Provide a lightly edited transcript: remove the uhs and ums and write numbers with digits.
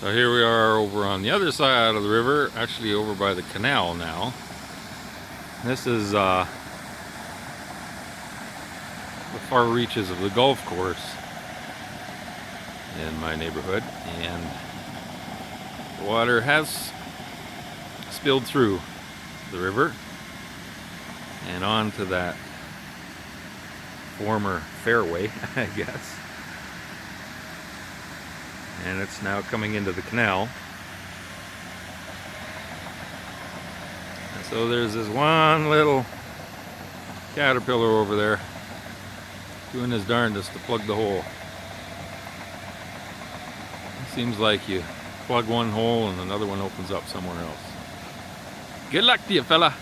So here we are over on the other side of the river, actually over by the canal now. This is the far reaches of the golf course in my neighborhood, and the water has spilled through the river and onto that former fairway, I guess. And it's now coming into the canal. And so there's this one little caterpillar over there doing his darndest to plug the hole. It seems like you plug one hole and another one opens up somewhere else. Good luck to you, fella.